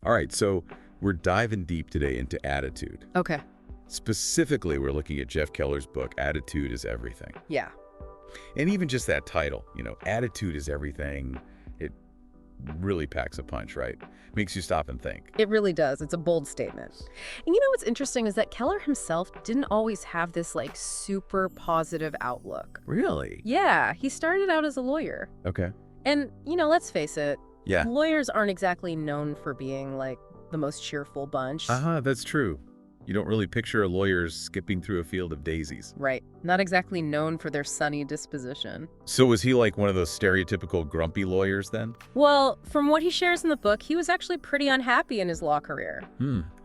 All right, so we're diving deep today into attitude. Okay. Specifically, we're looking at Jeff Keller's book, Attitude is Everything. Yeah. And even just that title, Attitude is Everything, it really packs a punch, right? Makes you stop and think. It really does. It's a bold statement. And you know what's interesting is that Keller himself didn't always have this like super positive outlook. Really? Yeah, he started out as a lawyer. Okay. And, let's face it, Yeah. lawyers aren't exactly known for being like the most cheerful bunch. That's true. You don't really picture lawyers skipping through a field of daisies. Right. Not exactly known for their sunny disposition. So was he like one of those stereotypical grumpy lawyers then? Well, from what he shares in the book, he was actually pretty unhappy in his law career.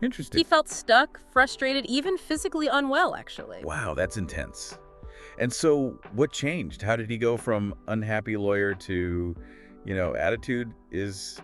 Interesting. He felt stuck, frustrated, even physically unwell, actually. Wow, that's intense. And so what changed? How did he go from unhappy lawyer to, attitude is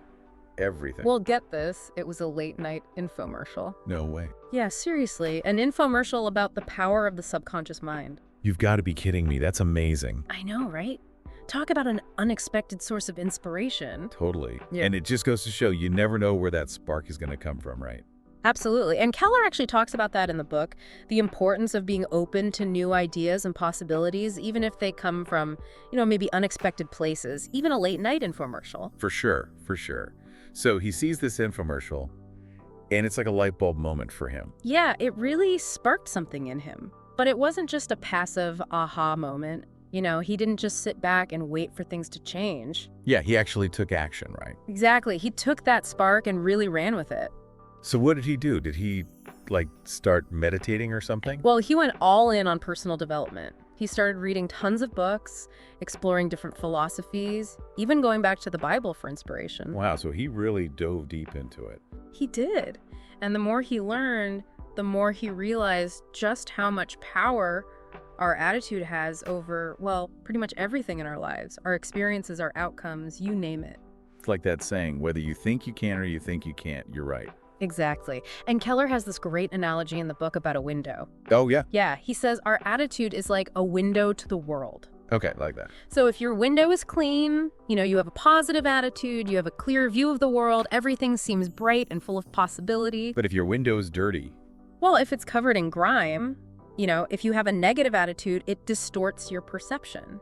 everything? Well, get this. It was a late-night infomercial. No way. Yeah, seriously. An infomercial about the power of the subconscious mind. You've got to be kidding me. That's amazing. I know, right? Talk about an unexpected source of inspiration. Totally. Yeah. And it just goes to show you never know where that spark is going to come from, right? Absolutely. And Keller actually talks about that in the book, the importance of being open to new ideas and possibilities, even if they come from, maybe unexpected places, even a late-night infomercial. For sure, for sure. So he sees this infomercial, and it's like a light bulb moment for him. Yeah, it really sparked something in him. But it wasn't just a passive aha moment. He didn't just sit back and wait for things to change. Yeah, he actually took action, right? Exactly. He took that spark and really ran with it. So what did he do? Did he, start meditating or something? Well, he went all in on personal development. He started reading tons of books, exploring different philosophies, even going back to the Bible for inspiration. Wow, so he really dove deep into it. He did. And the more he learned, the more he realized just how much power our attitude has over, well, pretty much everything in our lives. Our experiences, our outcomes, you name it. It's like that saying, whether you think you can or you think you can't, you're right. Exactly. And Keller has this great analogy in the book about a window. Oh, yeah? Yeah, he says our attitude is like a window to the world. Okay, like that. So if your window is clean, you have a positive attitude, you have a clear view of the world, everything seems bright and full of possibility. But if your window is dirty? Well, if it's covered in grime, if you have a negative attitude, it distorts your perception.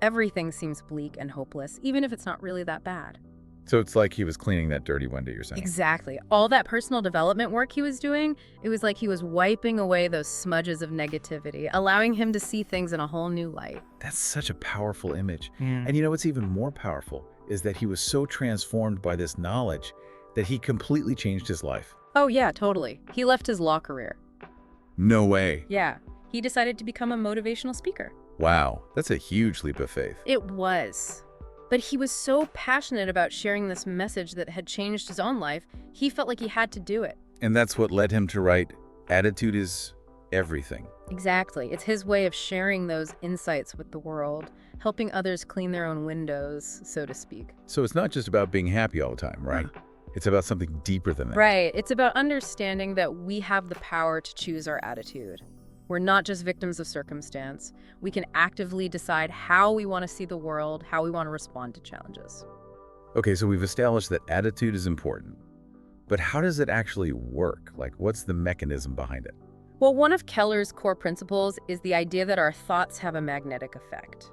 Everything seems bleak and hopeless, even if it's not really that bad. So it's like he was cleaning that dirty window, you're saying? Exactly. All that personal development work he was doing, it was like he was wiping away those smudges of negativity, allowing him to see things in a whole new light. That's such a powerful image. And what's even more powerful is that he was so transformed by this knowledge that he completely changed his life. Oh yeah, totally. He left his law career. No way. Yeah. He decided to become a motivational speaker. Wow, that's a huge leap of faith. It was. But he was so passionate about sharing this message that had changed his own life, he felt like he had to do it. And that's what led him to write, Attitude is Everything. Exactly. It's his way of sharing those insights with the world, helping others clean their own windows, so to speak. So it's not just about being happy all the time, right? It's about something deeper than that. Right. It's about understanding that we have the power to choose our attitude. We're not just victims of circumstance. We can actively decide how we want to see the world, how we want to respond to challenges. Okay, so we've established that attitude is important. But how does it actually work? What's the mechanism behind it? Well, one of Keller's core principles is the idea that our thoughts have a magnetic effect.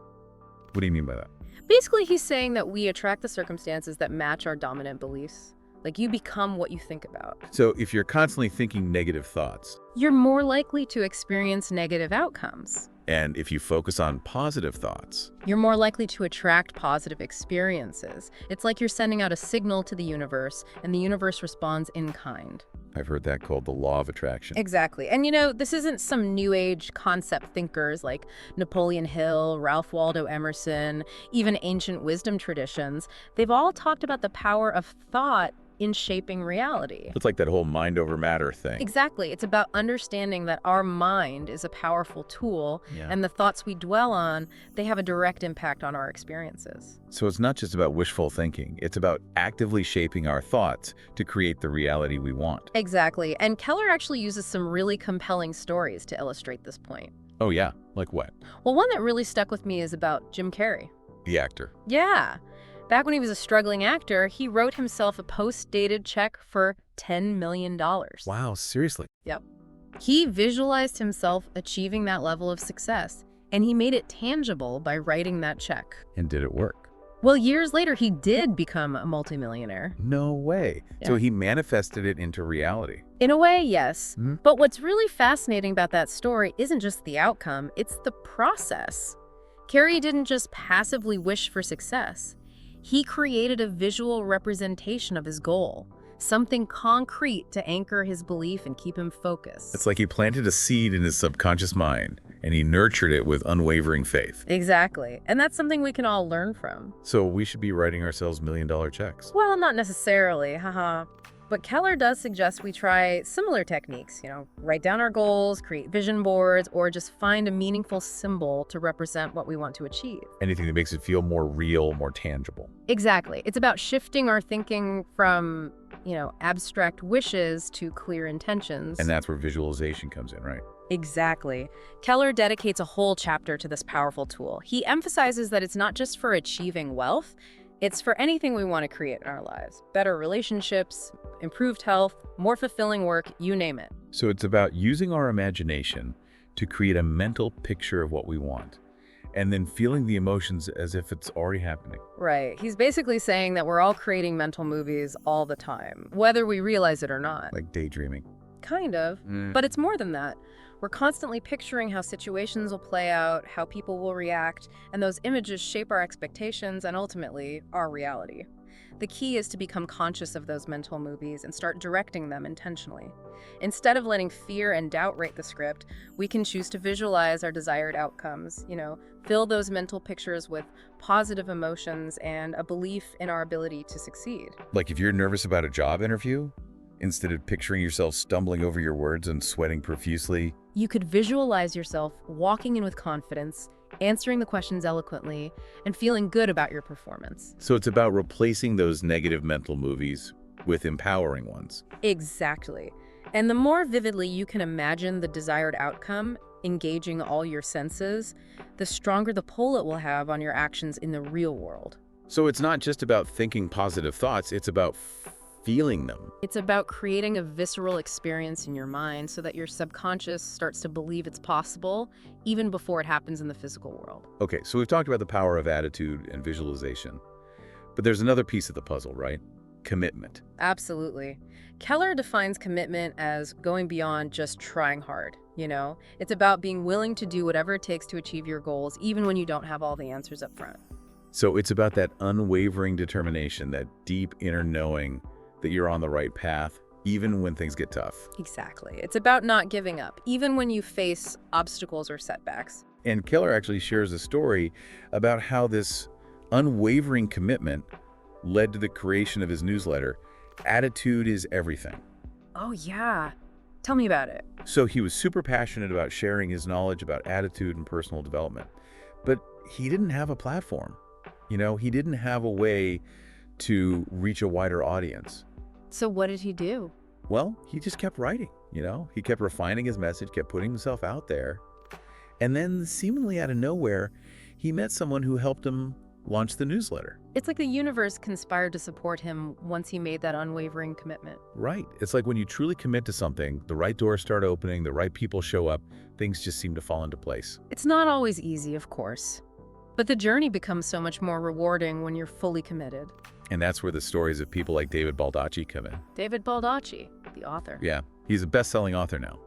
What do you mean by that? Basically, he's saying that we attract the circumstances that match our dominant beliefs. You become what you think about. So if you're constantly thinking negative thoughts, you're more likely to experience negative outcomes. And if you focus on positive thoughts, you're more likely to attract positive experiences. It's like you're sending out a signal to the universe, and the universe responds in kind. I've heard that called the law of attraction. Exactly. And this isn't some new age concept thinkers like Napoleon Hill, Ralph Waldo Emerson, even ancient wisdom traditions. They've all talked about the power of thought in shaping reality. It's like that whole mind over matter thing. Exactly. It's about understanding that our mind is a powerful tool, and the thoughts we dwell on, they have a direct impact on our experiences. So it's not just about wishful thinking. It's about actively shaping our thoughts to create the reality we want. Exactly. And Keller actually uses some really compelling stories to illustrate this point. Oh yeah? Like what? Well, one that really stuck with me is about Jim Carrey. The actor. Yeah. Back when he was a struggling actor, he wrote himself a post-dated check for $10 million. Wow, seriously. Yep. He visualized himself achieving that level of success, and he made it tangible by writing that check. And did it work? Well, years later, he did become a multimillionaire. No way. Yeah. So he manifested it into reality. In a way, yes. Hmm? But what's really fascinating about that story isn't just the outcome, it's the process. Carey didn't just passively wish for success. He created a visual representation of his goal, something concrete to anchor his belief and keep him focused. It's like he planted a seed in his subconscious mind, and he nurtured it with unwavering faith. Exactly. And that's something we can all learn from. So we should be writing ourselves million-dollar checks. Well, not necessarily, haha. But Keller does suggest we try similar techniques, write down our goals, create vision boards, or just find a meaningful symbol to represent what we want to achieve. Anything that makes it feel more real, more tangible. Exactly. It's about shifting our thinking from, abstract wishes to clear intentions. And that's where visualization comes in, right? Exactly. Keller dedicates a whole chapter to this powerful tool. He emphasizes that it's not just for achieving wealth, it's for anything we want to create in our lives. Better relationships, improved health, more fulfilling work, you name it. So it's about using our imagination to create a mental picture of what we want, and then feeling the emotions as if it's already happening. Right. He's basically saying that we're all creating mental movies all the time, whether we realize it or not. Like daydreaming. Kind of. But it's more than that. We're constantly picturing how situations will play out, how people will react, and those images shape our expectations and ultimately our reality. The key is to become conscious of those mental movies and start directing them intentionally. Instead of letting fear and doubt write the script, we can choose to visualize our desired outcomes, fill those mental pictures with positive emotions and a belief in our ability to succeed. Like if you're nervous about a job interview, instead of picturing yourself stumbling over your words and sweating profusely, you could visualize yourself walking in with confidence, answering the questions eloquently, and feeling good about your performance. So it's about replacing those negative mental movies with empowering ones. Exactly. And the more vividly you can imagine the desired outcome, engaging all your senses, the stronger the pull it will have on your actions in the real world. So it's not just about thinking positive thoughts, it's about feeling them. It's about creating a visceral experience in your mind so that your subconscious starts to believe it's possible even before it happens in the physical world. Okay, so we've talked about the power of attitude and visualization. But there's another piece of the puzzle, right? Commitment. Absolutely. Keller defines commitment as going beyond just trying hard, It's about being willing to do whatever it takes to achieve your goals, even when you don't have all the answers up front. So it's about that unwavering determination, that deep inner knowing that you're on the right path, even when things get tough. Exactly. It's about not giving up, even when you face obstacles or setbacks. And Keller actually shares a story about how this unwavering commitment led to the creation of his newsletter, Attitude is Everything. Oh, yeah. Tell me about it. So he was super passionate about sharing his knowledge about attitude and personal development, but he didn't have a platform. He didn't have a way to reach a wider audience. So what did he do? Well, he just kept writing, He kept refining his message, kept putting himself out there. And then seemingly out of nowhere, he met someone who helped him launch the newsletter. It's like the universe conspired to support him once he made that unwavering commitment. Right. It's like when you truly commit to something, the right doors start opening, the right people show up, things just seem to fall into place. It's not always easy, of course. But the journey becomes so much more rewarding when you're fully committed. And that's where the stories of people like David Baldacci come in. David Baldacci, the author. Yeah, he's a best-selling author now.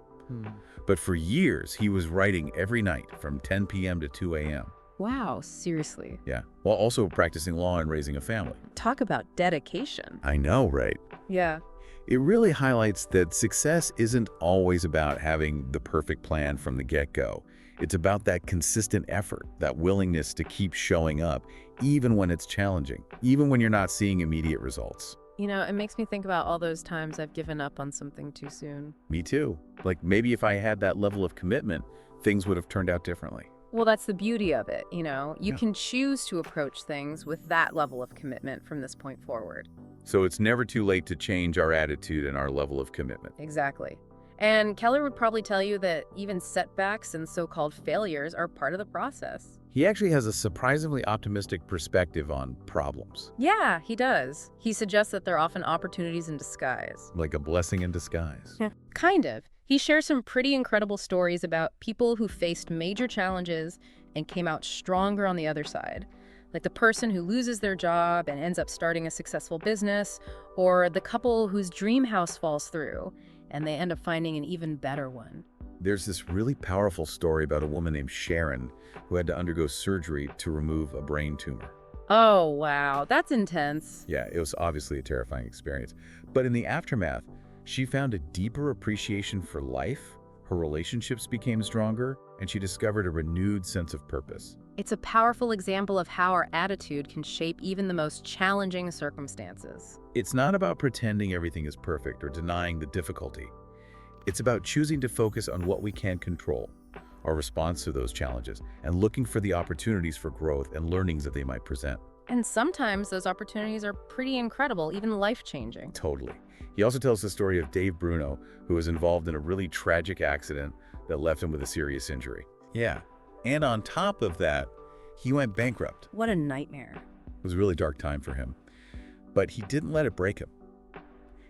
But for years, he was writing every night from 10 p.m. to 2 a.m. Wow, seriously. Yeah, while also practicing law and raising a family. Talk about dedication. I know, right? Yeah. It really highlights that success isn't always about having the perfect plan from the get-go. It's about that consistent effort, that willingness to keep showing up, even when it's challenging, even when you're not seeing immediate results. It makes me think about all those times I've given up on something too soon. Me too. Like maybe if I had that level of commitment, things would have turned out differently. Well, that's the beauty of it, You can choose to approach things with that level of commitment from this point forward. So it's never too late to change our attitude and our level of commitment. Exactly. And Keller would probably tell you that even setbacks and so-called failures are part of the process. He actually has a surprisingly optimistic perspective on problems, Yeah, he does. He suggests that they're often opportunities in disguise. like a blessing in disguise. Yeah. Kind of. He shares some pretty incredible stories about people who faced major challenges and came out stronger on the other side. Like the person who loses their job and ends up starting a successful business, or the couple whose dream house falls through and they end up finding an even better one. There's this really powerful story about a woman named Sharon who had to undergo surgery to remove a brain tumor. Oh, wow. That's intense. Yeah, it was obviously a terrifying experience. But in the aftermath, she found a deeper appreciation for life, her relationships became stronger, and she discovered a renewed sense of purpose. It's a powerful example of how our attitude can shape even the most challenging circumstances. It's not about pretending everything is perfect or denying the difficulty. It's about choosing to focus on what we can control, our response to those challenges, and looking for the opportunities for growth and learnings that they might present. And sometimes those opportunities are pretty incredible, even life-changing. Totally. He also tells the story of Dave Bruno, who was involved in a really tragic accident that left him with a serious injury. Yeah. And on top of that, he went bankrupt. What a nightmare. It was a really dark time for him. But he didn't let it break him.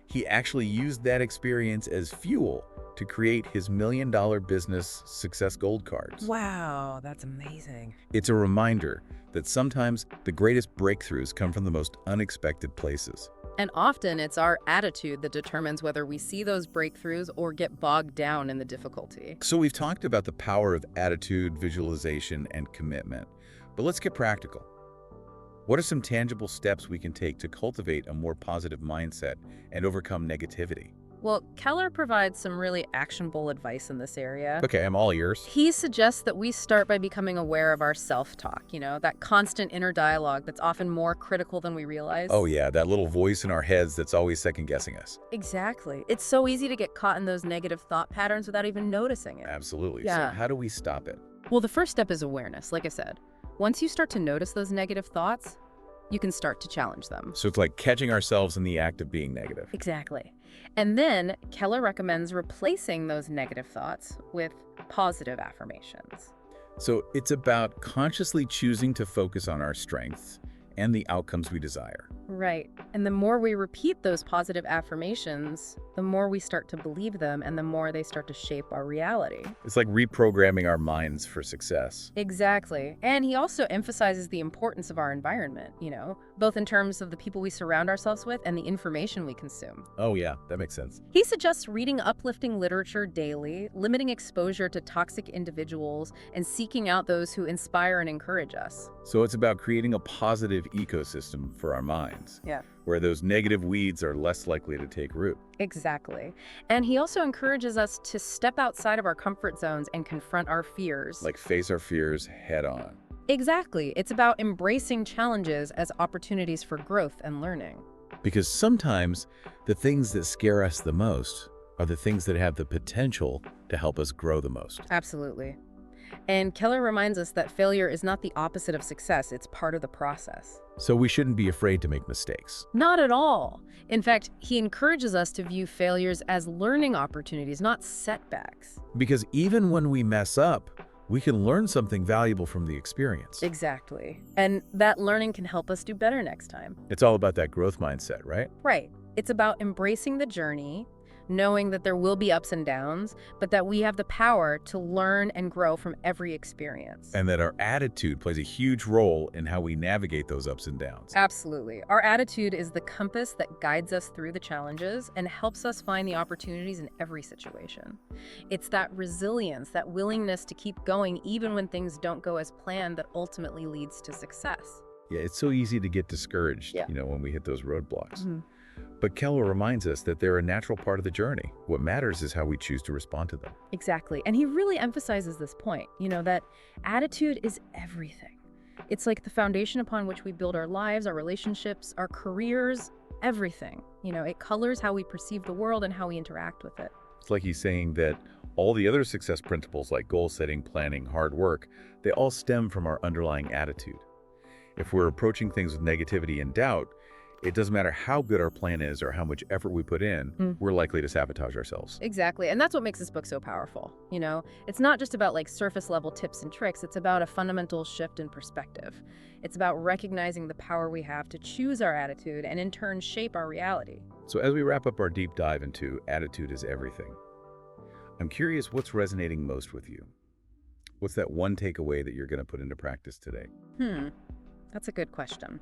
He actually used that experience as fuel to create his $1 million business Success Gold Cards. Wow, that's amazing. It's a reminder that sometimes the greatest breakthroughs come from the most unexpected places. And often it's our attitude that determines whether we see those breakthroughs or get bogged down in the difficulty. So we've talked about the power of attitude, visualization, and commitment. But let's get practical. What are some tangible steps we can take to cultivate a more positive mindset and overcome negativity? Well, Keller provides some really actionable advice in this area. Okay, I'm all ears. He suggests that we start by becoming aware of our self-talk, that constant inner dialogue that's often more critical than we realize. Oh yeah, that little voice in our heads that's always second-guessing us. Exactly. It's so easy to get caught in those negative thought patterns without even noticing it. Absolutely. Yeah. So how do we stop it? Well, the first step is awareness, like I said. Once you start to notice those negative thoughts, you can start to challenge them. So it's like catching ourselves in the act of being negative. Exactly. And then Keller recommends replacing those negative thoughts with positive affirmations. So it's about consciously choosing to focus on our strengths and the outcomes we desire. Right. And the more we repeat those positive affirmations, the more we start to believe them and the more they start to shape our reality. It's like reprogramming our minds for success. Exactly. And he also emphasizes the importance of our environment, both in terms of the people we surround ourselves with and the information we consume. Oh yeah, that makes sense. He suggests reading uplifting literature daily, limiting exposure to toxic individuals, and seeking out those who inspire and encourage us. So it's about creating a positive ecosystem for our minds, Yeah. where those negative weeds are less likely to take root. Exactly. And he also encourages us to step outside of our comfort zones and confront our fears. Like face our fears head on. Exactly. It's about embracing challenges as opportunities for growth and learning. Because sometimes the things that scare us the most are the things that have the potential to help us grow the most. Absolutely. And Keller reminds us that failure is not the opposite of success, it's part of the process. So we shouldn't be afraid to make mistakes. Not at all. In fact, he encourages us to view failures as learning opportunities, not setbacks. Because even when we mess up, we can learn something valuable from the experience. Exactly. And that learning can help us do better next time. It's all about that growth mindset, right? Right. It's about embracing the journey, knowing that there will be ups and downs, but that we have the power to learn and grow from every experience. And that our attitude plays a huge role in how we navigate those ups and downs. Absolutely. Our attitude is the compass that guides us through the challenges and helps us find the opportunities in every situation. It's that resilience, that willingness to keep going even when things don't go as planned that ultimately leads to success. Yeah, it's so easy to get discouraged, Yeah. when we hit those roadblocks. Mhm. But Keller reminds us that they're a natural part of the journey. What matters is how we choose to respond to them. Exactly. And he really emphasizes this point, that attitude is everything. It's like the foundation upon which we build our lives, our relationships, our careers, everything. It colors how we perceive the world and how we interact with it. It's like he's saying that all the other success principles like goal setting, planning, hard work, they all stem from our underlying attitude. If we're approaching things with negativity and doubt, It doesn't matter how good our plan is or how much effort we put in, we're likely to sabotage ourselves. Exactly. And that's what makes this book so powerful. It's not just about like surface level tips and tricks. It's about a fundamental shift in perspective. It's about recognizing the power we have to choose our attitude and in turn shape our reality. So as we wrap up our deep dive into attitude is everything, I'm curious what's resonating most with you. What's that one takeaway that you're going to put into practice today? That's a good question.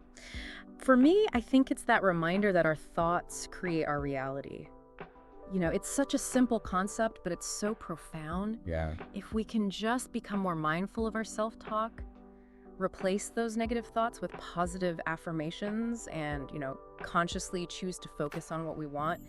For me, I think it's that reminder that our thoughts create our reality. It's such a simple concept, but it's so profound. Yeah. If we can just become more mindful of our self-talk, replace those negative thoughts with positive affirmations and, consciously choose to focus on what we want,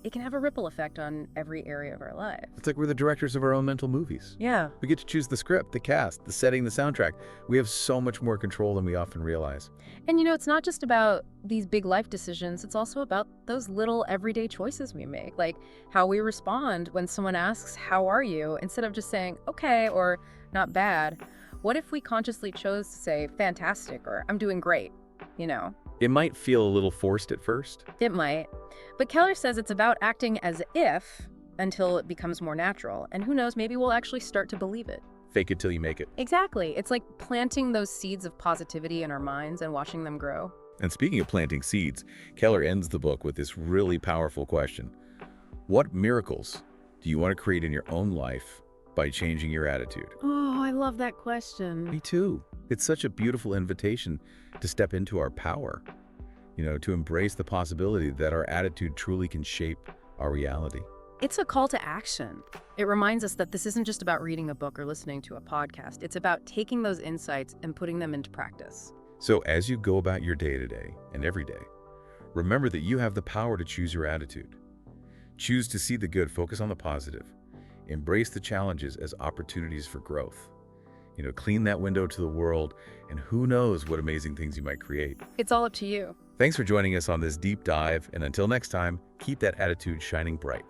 it can have a ripple effect on every area of our lives. It's like we're the directors of our own mental movies. Yeah. We get to choose the script, the cast, the setting, the soundtrack. We have so much more control than we often realize. And it's not just about these big life decisions, it's also about those little everyday choices we make, like how we respond when someone asks, "How are you?" instead of just saying, "Okay," or "Not bad." What if we consciously chose to say, "Fantastic," or "I'm doing great," It might feel a little forced at first. It might. But Keller says it's about acting as if until it becomes more natural. And who knows, maybe we'll actually start to believe it. Fake it till you make it. Exactly. It's like planting those seeds of positivity in our minds and watching them grow. And speaking of planting seeds, Keller ends the book with this really powerful question. What miracles do you want to create in your own life by changing your attitude? Oh, I love that question. Me too. It's such a beautiful invitation to step into our power, to embrace the possibility that our attitude truly can shape our reality. It's a call to action. It reminds us that this isn't just about reading a book or listening to a podcast. It's about taking those insights and putting them into practice. So as you go about your day to day and every day, remember that you have the power to choose your attitude. Choose to see the good, focus on the positive. Embrace the challenges as opportunities for growth. Clean that window to the world, and who knows what amazing things you might create. It's all up to you. Thanks for joining us on this deep dive, and until next time, keep that attitude shining bright.